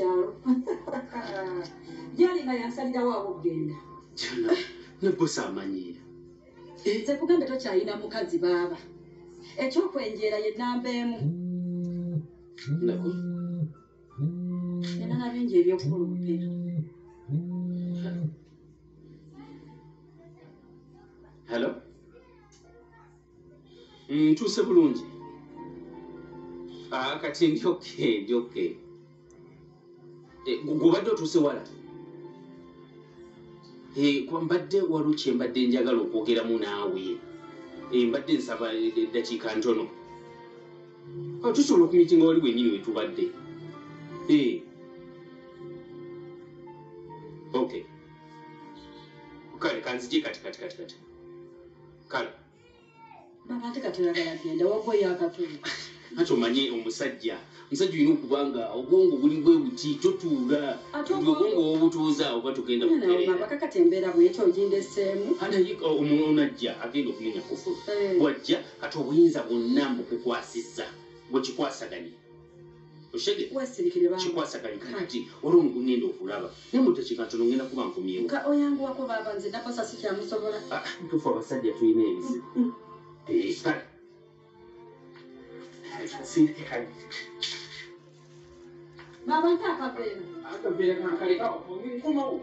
kyalo gyali nga yansalirawo okugenda nebbosi amanyiira nze kugambe tokyalina mukazi baaba ekyokwenjeera ye nnamba emu nena nabingi ebyokulumpira hello ntuuse bulungi kati ndi okay gubadde otuuse wala kuba mbadde waliwo kye mbadde njagala okwogeramu naawe mbadde nsaba eddakiika ntono tusobola okumitinga wali wennyini wetubadde okay kale kanzije kati kale baba ate katoyagala genda wagoyo akatulu ati omanye omusajja olina okuba nga obwongo buli bwe buti totuula obwongo wobutuuza oba tugenda bakakatembeera bwekyo ogindeseemu onajja agenda okumenya kufulu bwajja kati obuyinza bwonna mbukukwasizza bwekikwasaganye kikwasaganye kati olwo ngenda okulaba naye mutekika ntono ngenda kuba nkomyewo oyanguwako baba nze nakosa sikyamusobola tufu abasajja tulina ebizibu kale baba nti akaveera kankalekawo nkomawo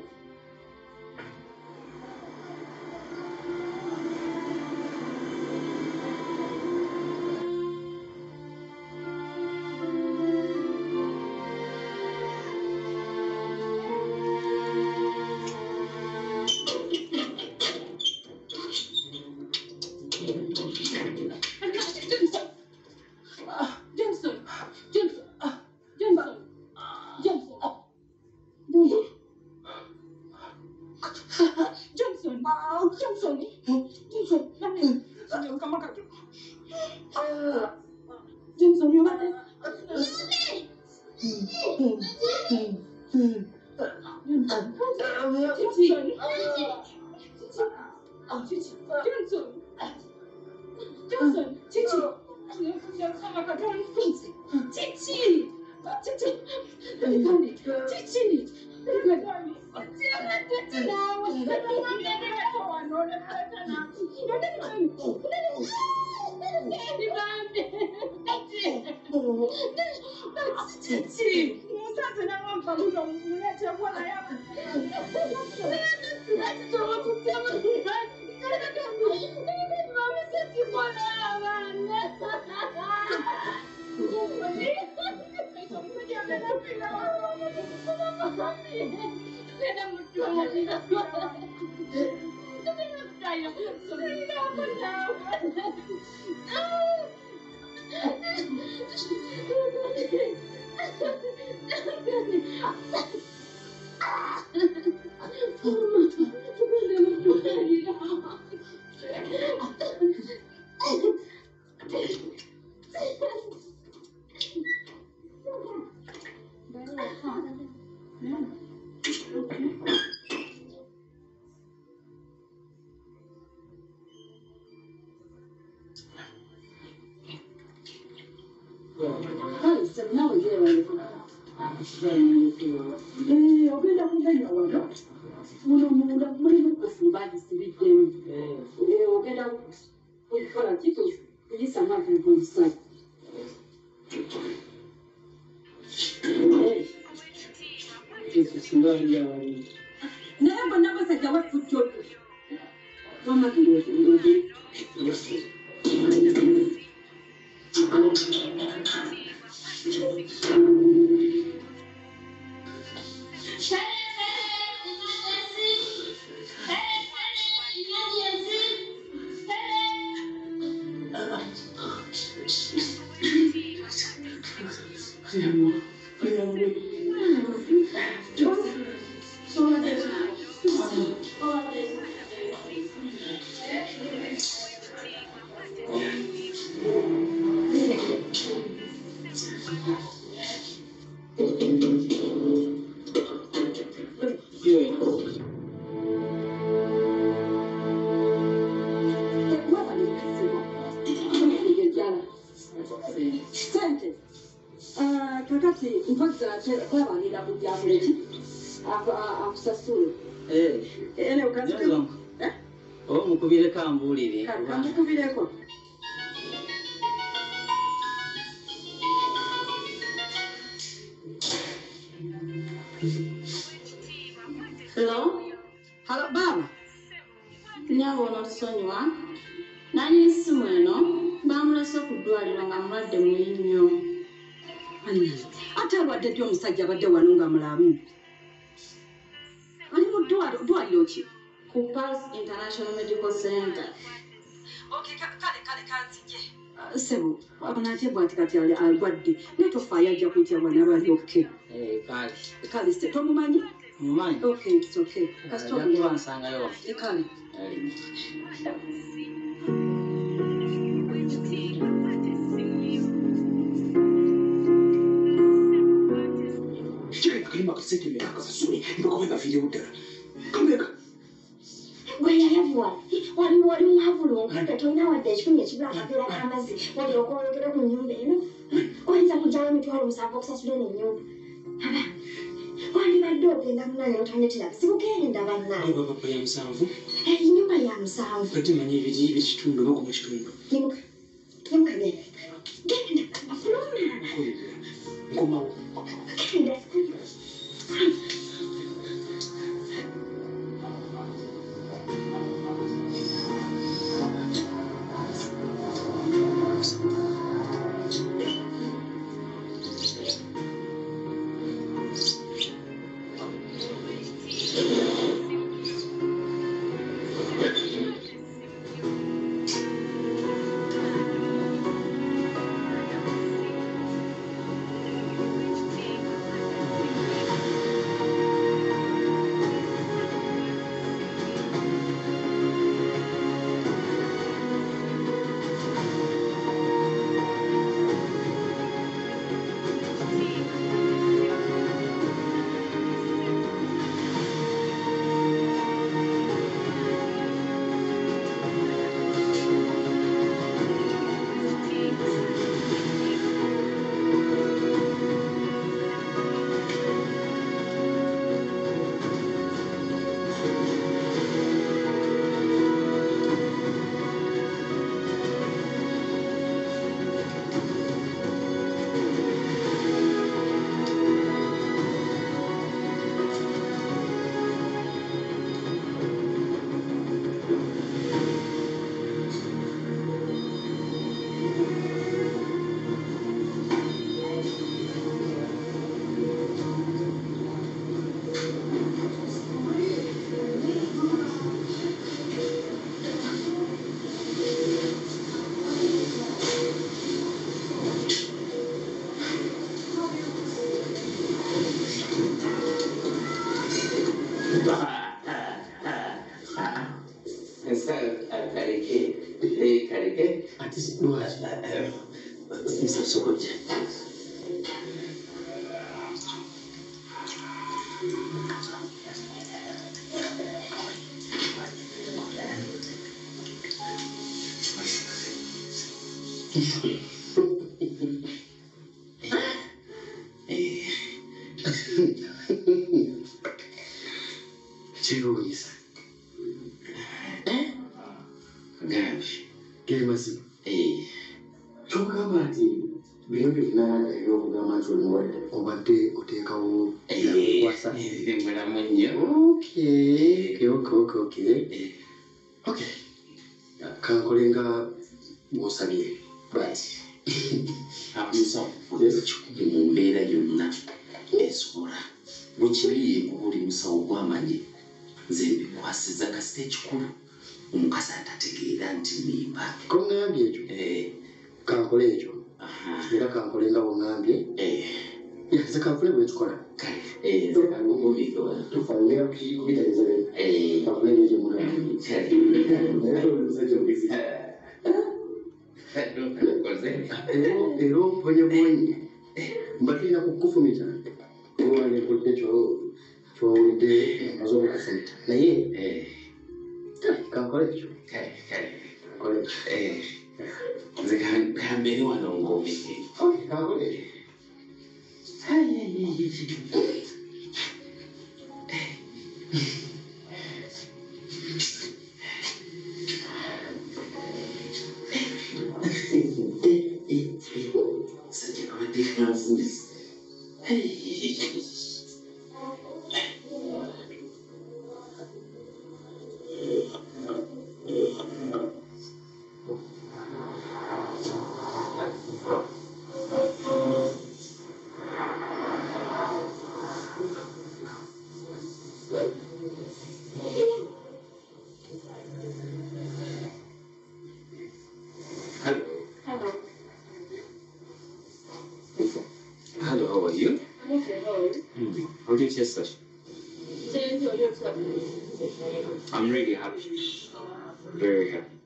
ogenda kumenya wano muno munda mulimu kufu bagisibiddemu ogenda kukola kitu kuyisa mwaka nkonsa naye bonna basajja wafujjoto wamakiroozi kakati mpozza kwabanira agenda kujja akuleki akusasule. Ene ukanzikeko. Oba mukubireko ambuulire. Kamukubireko. Hello? Halo baba. Nyabona tusonyiwa. Nanyi isimu eno bamulese ku ddwaliro nga mulwadde muyi nnyo. Ate alwadde ddi omusajja abadde wano nga mulamu? Ali mu ddwaliro ki? Ku Pulse International Medical Center. Okay, kale kanzije. Sebo, abona ate bwati kati alwadde. Netofaayo ajja kuyitibwa bwana bali okay. Kale. Kale, tomumanyi? Mumanyi? Okay, it's okay. Kasito kubansangayo. Kale. Kalima kasente meka kasasule mpaka video udara. Kameka. Weyayavula wali muhabulunga tetolina wadde ekifunye ekibula akaveera k'amazzi wali okwologera ku nnyumba eno oyinza kugyawo emitwalo 7 okusasula eno ennyumba aba wandibadde ogenda munange notonetera sibukenda bannange Papa ya 7. ennyumba ya 7 Kati manyi ebiri ebikitundu bako mu kitundu. yimuka genda fuluma Nkomawo. genda Chegou-se. Gabi. Que mais? Chokamba ati bino byonna ebyokugamba nti oli mulwadde obadde oteekawo kwasa mulamu nnyo. Okay. Kankolenga bw'osabye. Right. Amusawo ekikubye mu mbeera yonna esobola bwe kiri buli musawo gw'amanyi nze mbikwasiza kasita ekikulu omukazi atategeera nti mmimba. Ko ŋŋambye ekyo? Kankole ekyo. Era kankole nga bw'oŋŋambye. Nze kankole bwe kikola. Tufaanira kubitegeeza kankole ng'ekyo mugambye. Era obubonyebonyi mba tulina kukufumita olwalekudde kyowulidde amaze okukufumita naye kankole ekyo kankole ekyo nze kambeere wano ng'omeke kankole ekyo Hello. Hello. Hello, how are you? I'm okay, how are you? How do you taste that? James, you're here to I'm really happy. Very happy.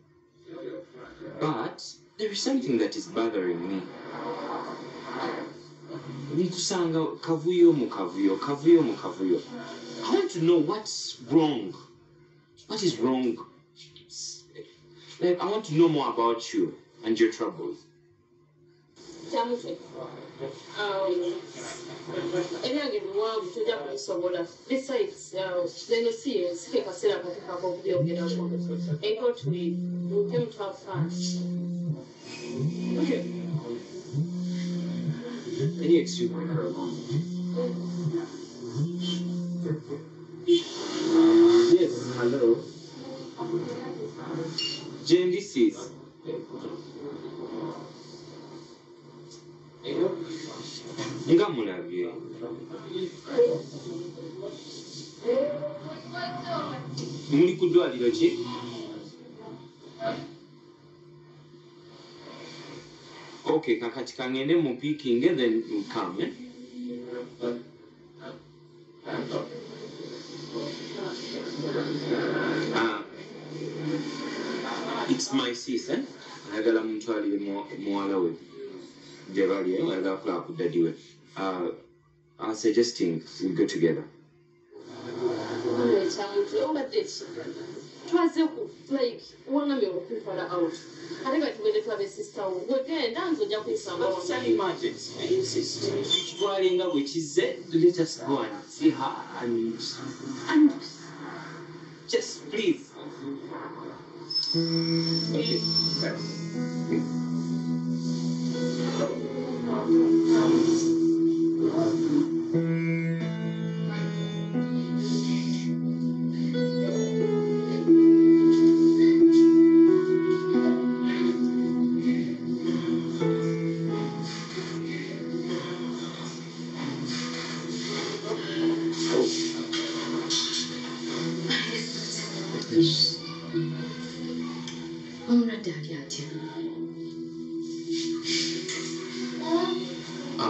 But there is something that is bothering me. Nikusanga kavuyo mu kavuyo, kavuyo mu kavuyo. I want to know what's wrong. What is wrong? Like, I want to know more about you and your troubles. James, ebyange biwanvu tojja kubisobola. Besides, then you see, sike kaseera kateeka k'okubyogerako. Enkotu we came to have fun. Okay. Can you excuse me for a moment? Yes, hello. Jane, this is. Nga mulabye. Muli ku ddwaliro ki? Okay, kakati kangende mu peeking and then you come, eh? It's my sister. Ayagala mutwalire muwala we. Gye bali, ayagala kulaba ku daddy we. I'm suggesting we go together. Twaze ku like wangamye okutwala out. Ate nga tugende tulabe sister wo. Wegenda nzojja kuyisamba It's an emergency. I insist. Kitwalenga bwe kizze, let us go and see her and just please. Okay.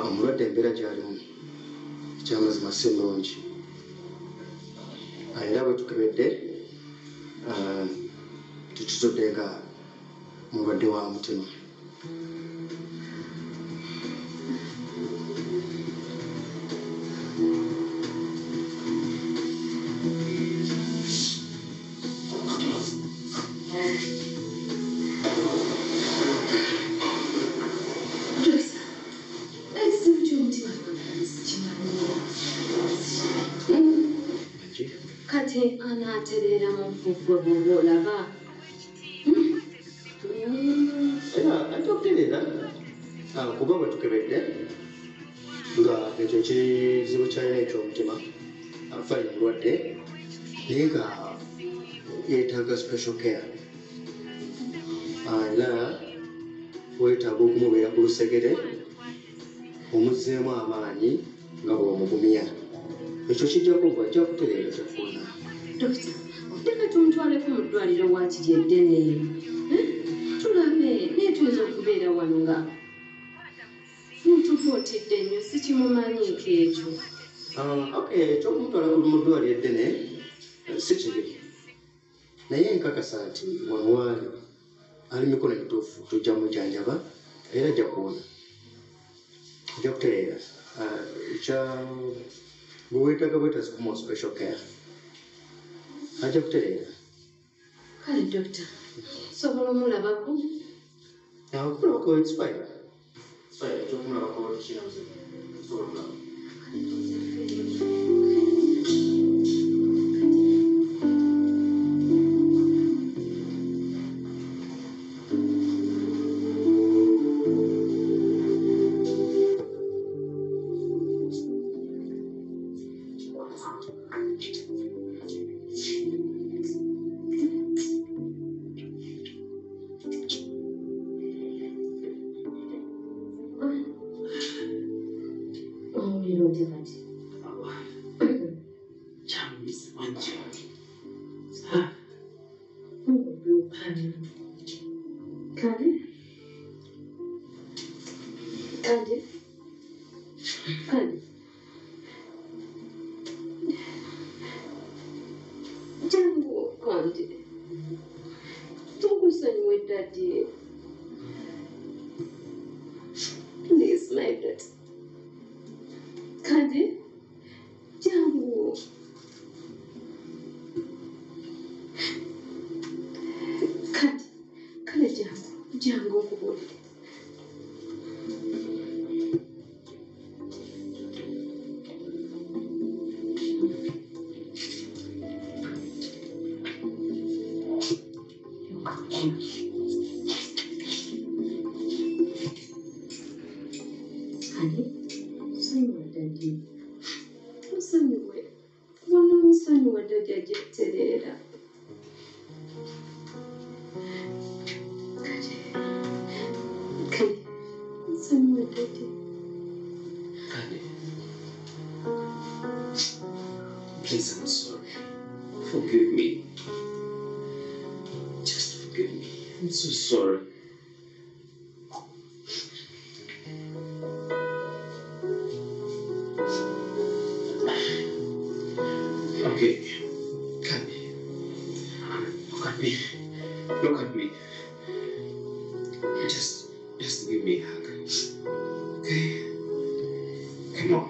Omulwadde embeera gy'alimu ekyamazima si nnungi. Era bwe tukebedde tukizudde nga mulwadde wa mutima. Kati anaatereera mu nfuufu bw'oba olaba. Ajja kutereera kuba bwe tukebedde nga ekyo kizibu kyalina eky'omutima afalina mulwadde naye nga yeetaaga special care. Era weetaaga okumubeera ku lusegere omuzzeemu amaanyi nga bw'omugumya. Ekyo kijja kuba ajja kutereera tekuna. Dokita, oteeka tumutwaleko mu ddwaliro waakiri eddene eyo. Tulabe naye tuyinza okubeera wano nga mutufuutidde nnyo sikimumanyiiko ekyo. Ekyokumutwala mu ddwaliro eddene si kibi. Naye nkakasa nti wano waali ali mikono mituufu tujja mujjanjaba era ajja kuwona. Ajja kutereera. Bwe weetaaga bwetaazi kumuwa special care. Ajja kutereera. Kale dokita, sobola omulabako? Okulabako it's fine. It's fine. Ekyokumulabako kinabuzibu. Sobola okulaba. Owulira otya kati? Kyamuyisa. Wanje. Kandi. Jangu kandi. Tungusanywe daddy. Please, my dad. Kandi. Jangu. Kandi. Kandi jangu. Jangu kubuli. Please, I'm sorry. Forgive me. Just forgive me. I'm so sorry. Okay. Kandi. Look at me. Look at me. Just give me a hug. Okay? Come on.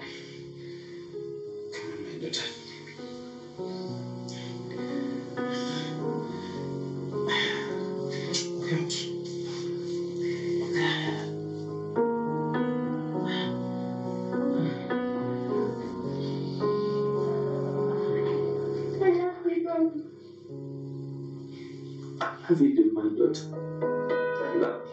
Come on, my daughter. Have you been my daughter? I love you.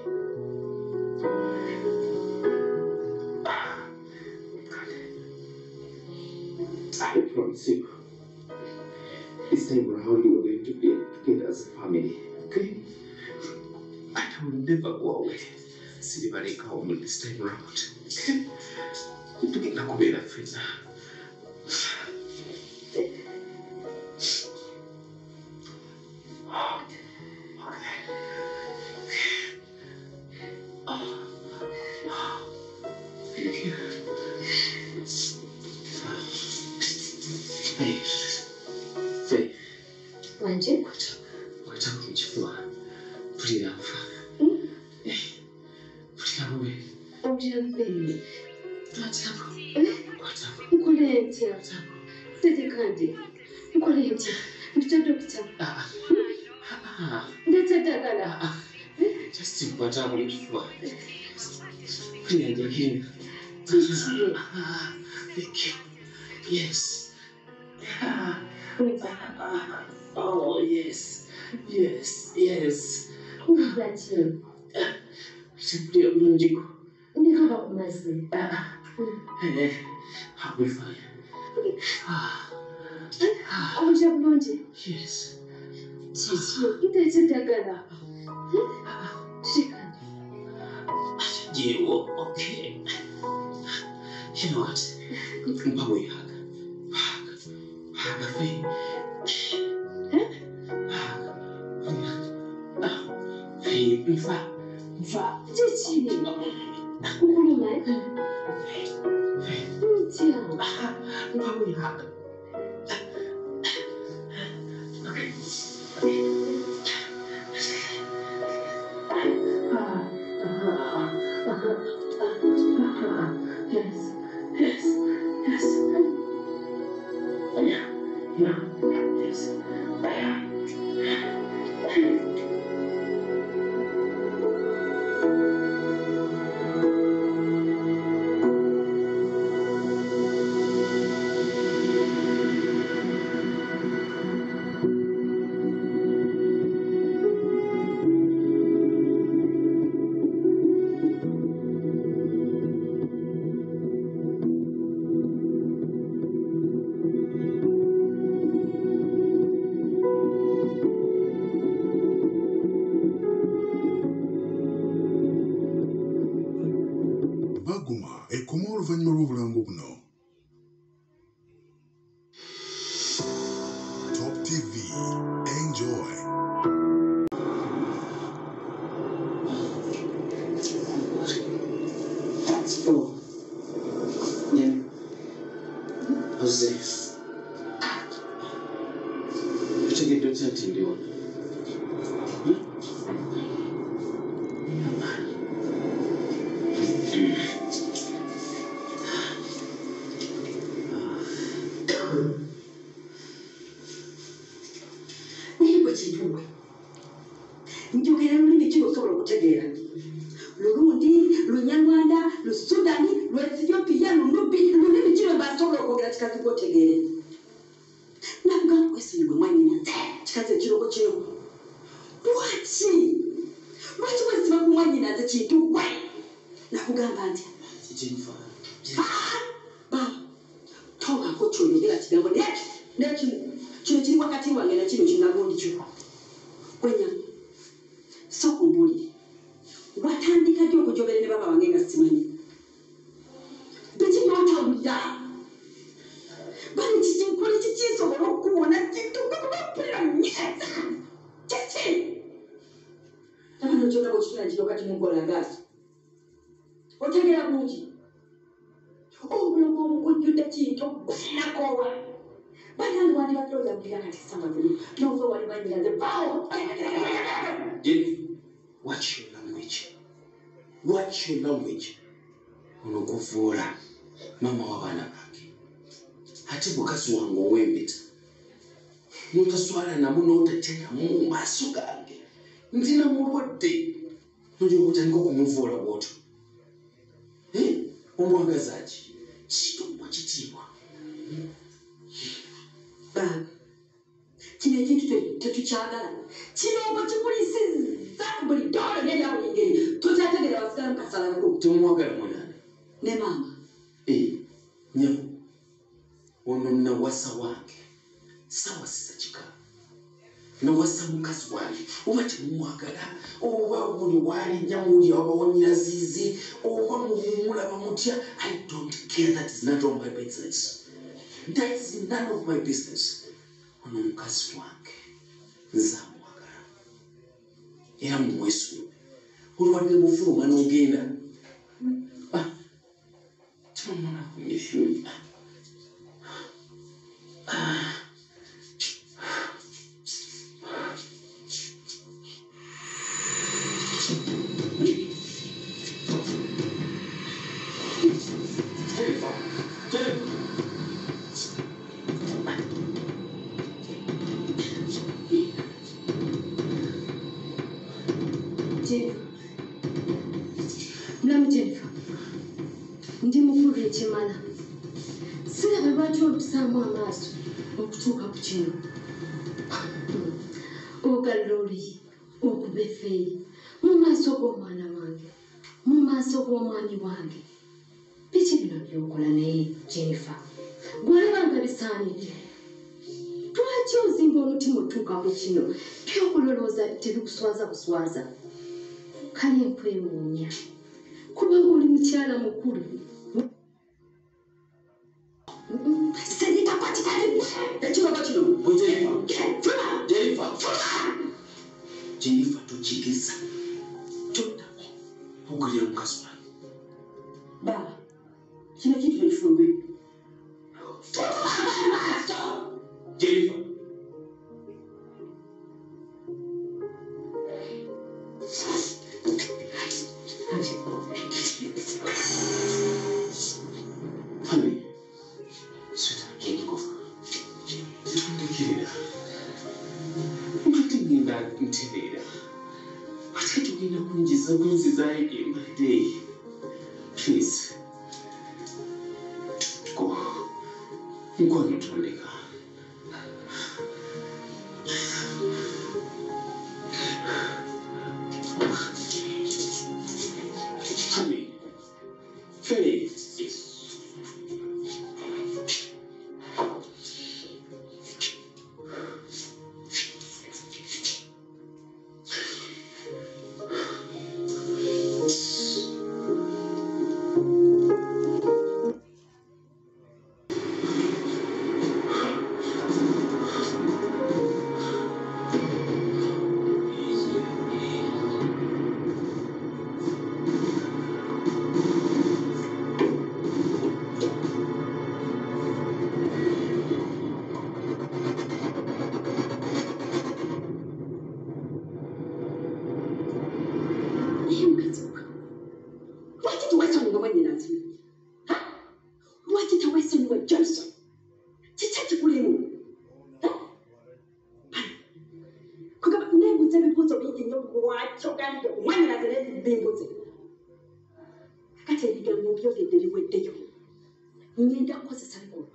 I promise you, this time around we are going to be together as a family, okay? I will never go away. Silibari home this time around, okay? Together could be a friend. Wanje? Wataka kuchukua. Pulira nfa. Pulira bube. Ojambeni. Wataka. Wataka. Nkulentia. Tete kandi. Nkulentia. Mtoto kitapa. Ndetadagala. Just wataka kuchukua. Pulira njekini. Titi. Thank you. Yes. Oh, yes. Yes. Yes. Ungati. Simply a magical. Ndikaba kumazi. I'll be fine. Ojabulonje. Yes. Titi. Ndetadagala. Shikandi. You okay? You know what? Mbawe hug. Hug a thing. Hey, mfa. Titi. Ukuluma. Ntia. Mbawe hug. Okay. Yes. Yes. Yes. Yes. Baguma oluvannyuma lw'obulango buno. TV. Enjoy. Oh. Yeah. How's this? You take it to something, do you? Njogera lulimi ki osobola okutegeera lulundi lunyarwanda lusudani lwethiopia lunubi lulimi ki lwebasobola okwogera kikazi gwotegeere nagamba kwesonyiwe mwanyina kikazi ekiroko kino lwaki wesiba ku mwanyinaze kintu we nakugamba nti tongako kyoyogera kigambo kino kiri wakati wange nakino kinagondi kyo kwenya soko mbulire watandika ddi okujogera ne baba wange nga simanyi bekinyotawulira bali kikinkole kikinsobola okuwona kintugakubapulira nyeza kiki abano kyogabo kitunagiryoka kimugolagaasi otegera bungi obulogo obukujjudde kintu nakowa bayandi wandi badde oyagulira kati samazini nova wali banyiraze bawo Watch your language. Watch your language. Unokuvuola mama w'abaana bange. Ate mukazi wange ow'empeta. Notaswala namu n'otatya mu maaso gange. Nzina mulwadde. Nolyoka otandika okumuvuola bw'otyo. Omwagaza ki? Kitumbwa kitiibwa. Baba, kino ekintu tetukyagala. Kino oba kikulisiza buli ddoola lyerya buli ngeri. Tokyategeera wasigala mukasalaku. Tomwagala munane. Ne maama. Nyabo. Ono nawasa wange. Sawasiza kika. Nawasa mukazi wange. Oba temumwagala. Oba buli wali nyamuli oba wonyirazizi. Oba mulaba mutya. I don't care. That is none of my business. That is none of my business. Ono mukazi wange. Nzamwagala. Era mumwesunye. Olwadde bufuluma n'ogenda. Timamuna kunyefyunya. Mulamu Jennifer, ndi mukulu ekimala. Siraba lwaki olusaamu amaaso okutuuka ku kino. Ogalula oli okuba effeeyi mu maaso g'omwana wange, mu maaso g'omwami wange. Biki bino by'okola naye Jennifer? Gw'olaba nga bisaanidde. Lwaki ozimba omutima otuuka ku kino? Byokulowooza tebikuswaza buswaza. Kale nkwewuunya. Kubanga oli mukyala mukulu. Sengita kwatikali ekiroba kino. Jennifer tokigiza. Toddamu okugulira mukazi wange. Baba, kino kintu ekifulumbe. Jennifer. Honey, sweetheart, don't go. Ndikirira. Ndinda nterera. Ate tugenda kunjiza bunzizayo embadde. Please. Go. Nkwano tondeka. Honey. Hey. nnyo lwakyo kandi omwana nazere bimbuze. Kati ebigambo byogedde biweddeyo. Ngenda kukozesa bikolwa.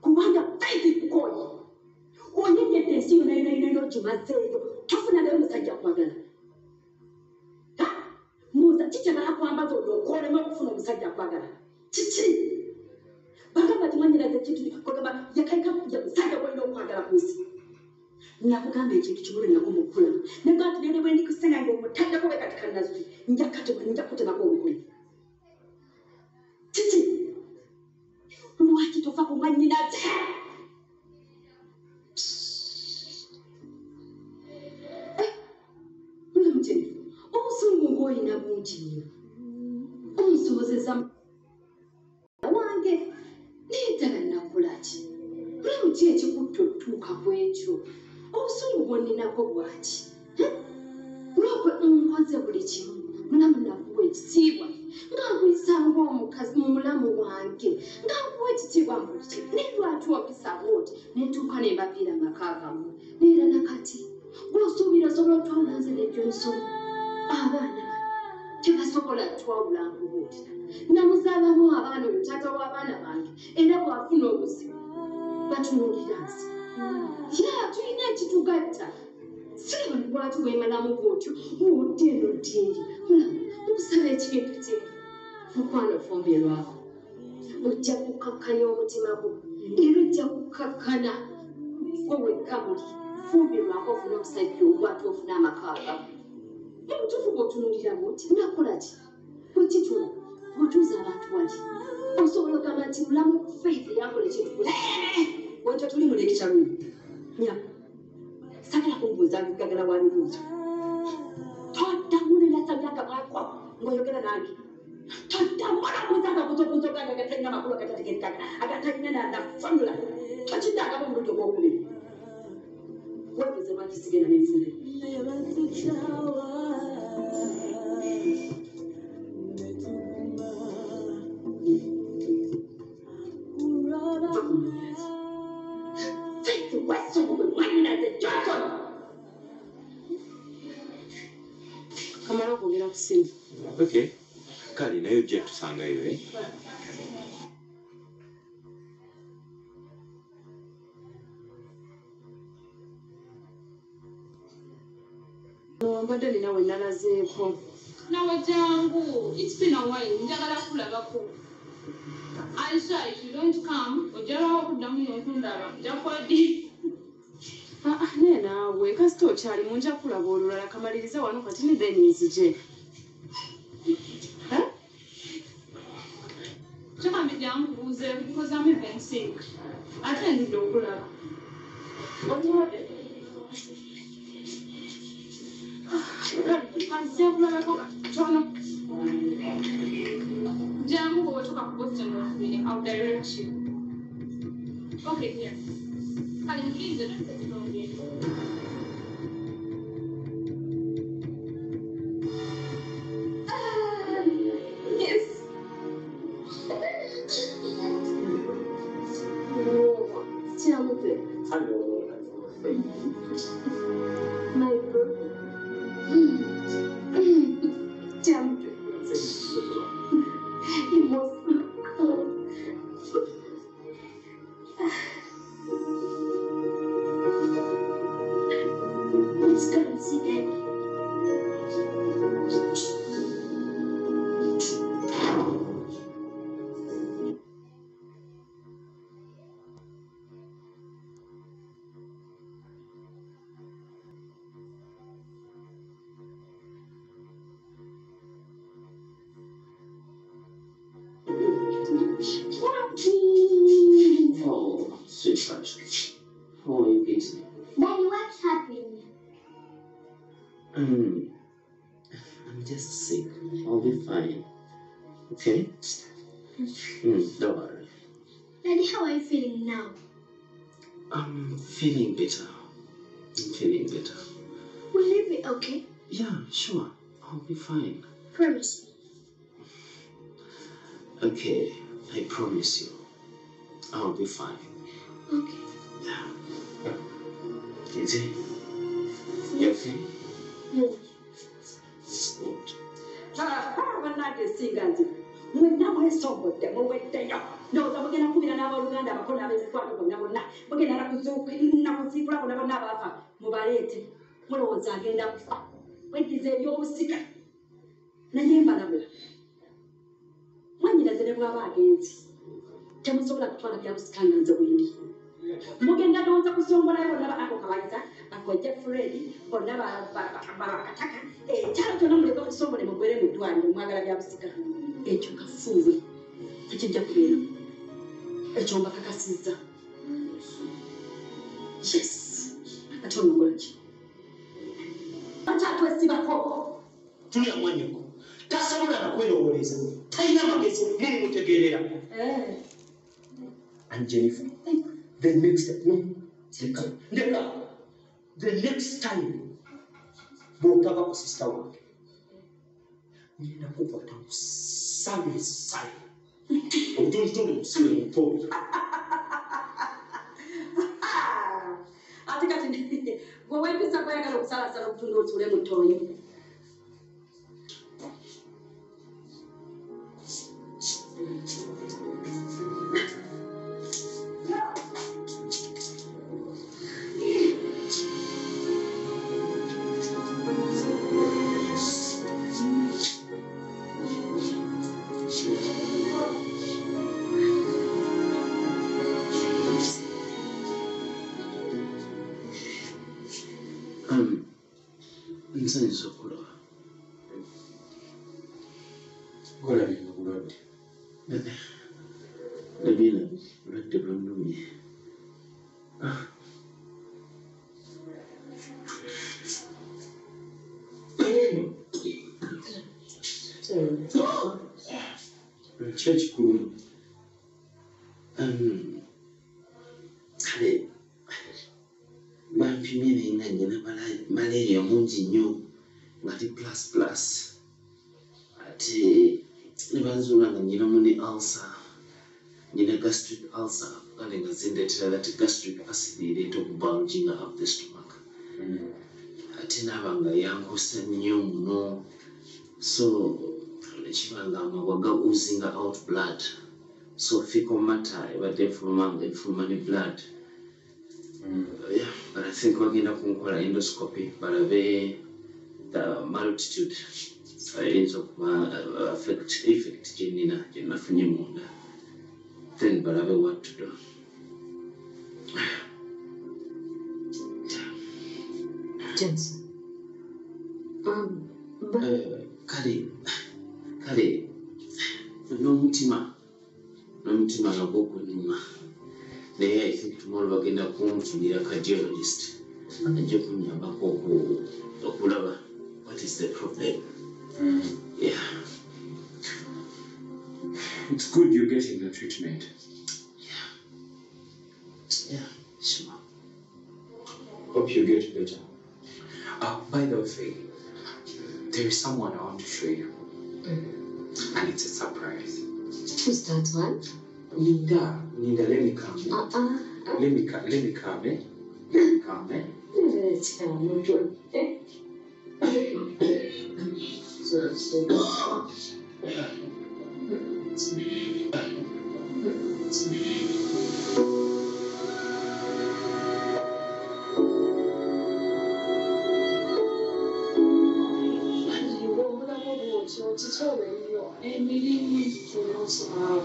Kubanga faith kukoye. Onyegedde ensi yonna ogimazeeyo. Tofuna naye omusajja akwagala. Muza kiki balakwambaza olwokolema okufuna omusajja akwagala. Kiki? Bagamba timanyiraze ekintu kugamba yakaika kuja musajja gwolina okwagala ku nsi. Nakugamba ekintu kimuli nako mukula. Negati nene bwe ndikusenga ng'omutaddeko bwe kati kannazi nja kutemako omukono. Kiki? Lwaki tofa ku mwannyinaze? Mulamuteefu, obusungu ng'olina bungi nnyo. Onsobozeza wange naye ddala nakola ki? Mulamu ki ekikutta otutuuka ku ekyo? Obusungu bw'onninako bwaki? Lwakwe nkoze buli kimu, mulamu nakuwa ekitiibwa nga nkuyisa ng'omukazi mu mulamu wange, nga nkuwa ekitiibwa mu buli kimu. Naye lwaki ompisa bw'oti ne ntuuka ne mbaviira amakaagamu? Neera nakati gw'osuubira osobola otwawula nze n'ebyo nsoma. Abaana tebasobola twawula nkubuulira. Namuzaalamu abaana oyo taata w'abaana bange era bw'afuna obuzibu batunuulira nsi. Tulina ekitugatta. Siraba lwaki bwemalamu bw'otyo bw'odda eno ddindi. Mulamu nkusaba ekintu kimu. Mukwano fumbirwako. Ojja kukakkanya omutima gwo era ojja kukakkana gwe wekka buli. Fumbirwako ofuna omusajja ogwate ofuna amakaaga. Obutuufu bw'otunuulira bw'oti nakola ki? Bwekitula bw'otuuza abantu wali. Osobola okugamba nti mulamu faith yakola ekintu kuli. Wekyo tuli mu lekita lumu. Nyako. Sagala kumbuuza ngagala wa bibuuzo. Toddamu nenasabya akamwako ng'oyogera nange. Toddamu olabuuza akabuuzobuuzo gange agatalina makulu agatategerekeka agatalina na famula. Tokiddangako omulundi ogwokubiri. Weebuuze lwaki sigenda n'enfumbe. Kamala okwogera ku simu. Okay. Kale naye ojja tusangayo Mbadde nina we nalazeeko. Nawe jangu, it's been a while. Njagala kulabako. Aisha, if you don't come, ojala okuddamu n'otundaba. Nja kwadi. Naye naawe kasita okyalimu nja kulaba olulala kamalirize wano kati ne then nzije. Kyambi jangu buuze because I'm even sick. Ate ndidde okulaba. Otwadde? Kanzija kulabako katono. Jangu bwe watuuka ku Boston okubiri, I'll direct you. Okay, here. Kale mukirize nakitongere. Yes. Tiamute. My brother. Tiamute. He must come. Let's go and see Daddy. Oh, sweet precious. How are you getting? Daddy, what's happening? I'm just sick. I'll be fine. Okay? Don't worry. Daddy, how are you feeling now? I'm feeling better. Will you be okay? Yeah, sure. I'll be fine. Promise me. Okay, I promise you. I'll be fine. Okay. Yeah. Easy. You okay? bannange singa nze mwenna mwesombodde muweddeyo ndowooza mugenda kubira n'abooluganda abakona ab'ezikwano bonna bonna mugenda nakuziikula bonna bonna abaafa mubaleete mulowooza agenda kufa weddiza ebyobusika naye mbalabula mwanyinaze ne bw'aba agenzi temusobola kutwala byabusika nga nze bwendi mugenda ndowooza kusongolayo bonna ako kabayiza bakojja fredi bonna bakataka ekyalo kyonna muleke okusombole mugwere mu ddwaliro mwagala byabusika ekyo kafuuwe tekijja kubeera ekyo mbakakasizza yes ate onogola ki akyatwesibako tulya mwanyako tasobola nakwerowooleza talina magezi mumutegeerera and Jennifer the next time bw'otaba ku sista wange ngenda kukwata musale obutonitono musibe muto ate kati gwe weempisa kwayagala okusalasala obutunda otuule mu ttooyi nsanyusa okulaba olabinga bulwadde labina bulwadde bwannumye ki ekikulu kale bampimye nenga nyina malaria mungi nnyo ngati plus ate ne banzuula nga nyinamu ne ulcer nyina gastric ulcer kale nga zindeetera that gastric acid ereeta okubulging of the stomach ate naaba nga yankusa nnyo muno so nekiba nga amabwa ga oozinga out blood so fecal matter ebadde efuluma ne blood. Yeah, but I think we're going to do endoscopy, but the multitude signs of effect Jenina Funyamunda. Then, but I have what to do. James. Kale, no mutima nagwo kunyuma. Naye I think tomorrow bagenda kunfunira cardiologist ajja kunyambako okulaba what is the problem. Yeah. It's good you're getting the treatment. Yeah, sure. Hope you get better. By the way, there is someone I want to show you. And it's a surprise. Who's that one? Linda, let me come. Let me come. Let me come.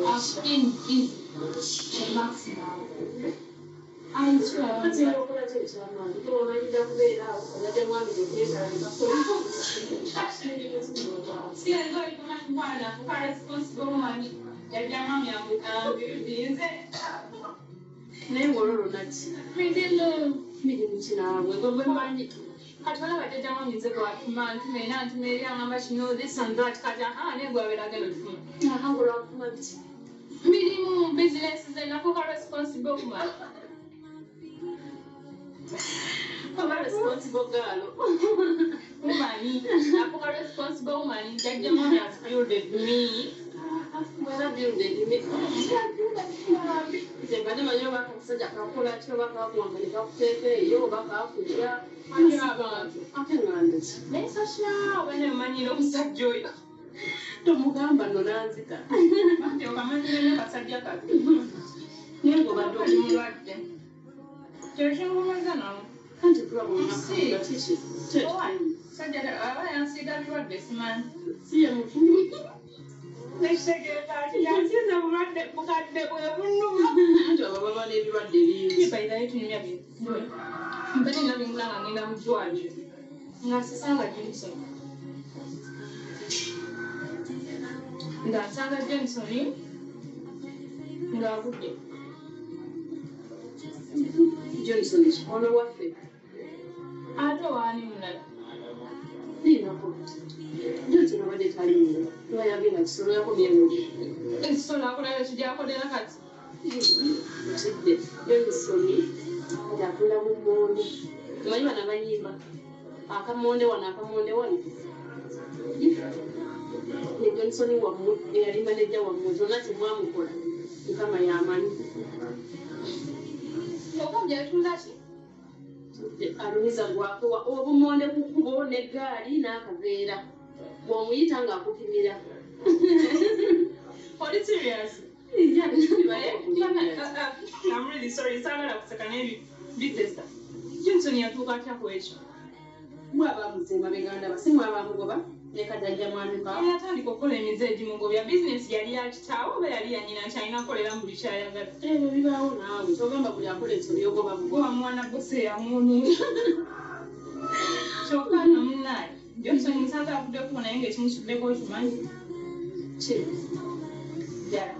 I've been busy the maximum. I swear. Katwala batejja mu music watuma ntumena ntumerera ngamba kino this and that kati negwaberaga nifuna nakangula wakuma biti mirimu business ze nafuka responsible woman I'm responsible girl woman nafuka responsible woman jajja mama has builded me well builded me Tengane manyo bakakusajja kakola kyo bakakuwanganika kuteeka eyo bakakulya ate ngande naye sasha obane omanyira omusajja oyo tomugamba nno nanzita ate okamanyire n'akasajja kabi naye ng'obadde omulwadde kyo kingumaza nawe anti tulabunakuga kiki sajja aba yansiiga birwadde simanyi siye mukulu nekitegeeza ati yansiiza bulwadde bukadde bwe bunnuma anti aba baba n'ebirwadde bingi kibairayo tunyumya mpene nabingula nga ngenda mu ddwaliro nga sisanga Johnson ng'asanga Johnson ng'agudde Johnson kikono waffe ate owaani mulala niinako Johnson abadde taliiyo kuba yagenda kisolo yakomyeno ekisolo akolera kijyakolera kati mutidde Johnson kati atula mu mmonde omanyi bana bayimba akamonde wano akamonde wano ne Johnson wammwe eyali manejja wammwe zonna temwamukola mukama yamanyi oba byetunda ki alumiza gwakowa obumonde ku kkubo n'eggaali n'akaveera bw'omuyita ng'akupimira oli serious I'm really sorry saagala kuseka n'ebitesta Johnson yatuuka atya ku ekyo bw'aba muzima beganda basimu abamugoba ne kajajja mwami kawo yatandika okukola emize egimugobya bizinesi yali yakitaawo oba yali yanyina nti alina akolera mu buli kyayagala ebyo bibaawo naawe togamba buli akola ensolo yogoba mugoba wa mwana bose yamuumira kyokka no munnaye Johnson nsanga avuddeko naye ng'ekimusuddeko okimanyi ki ddala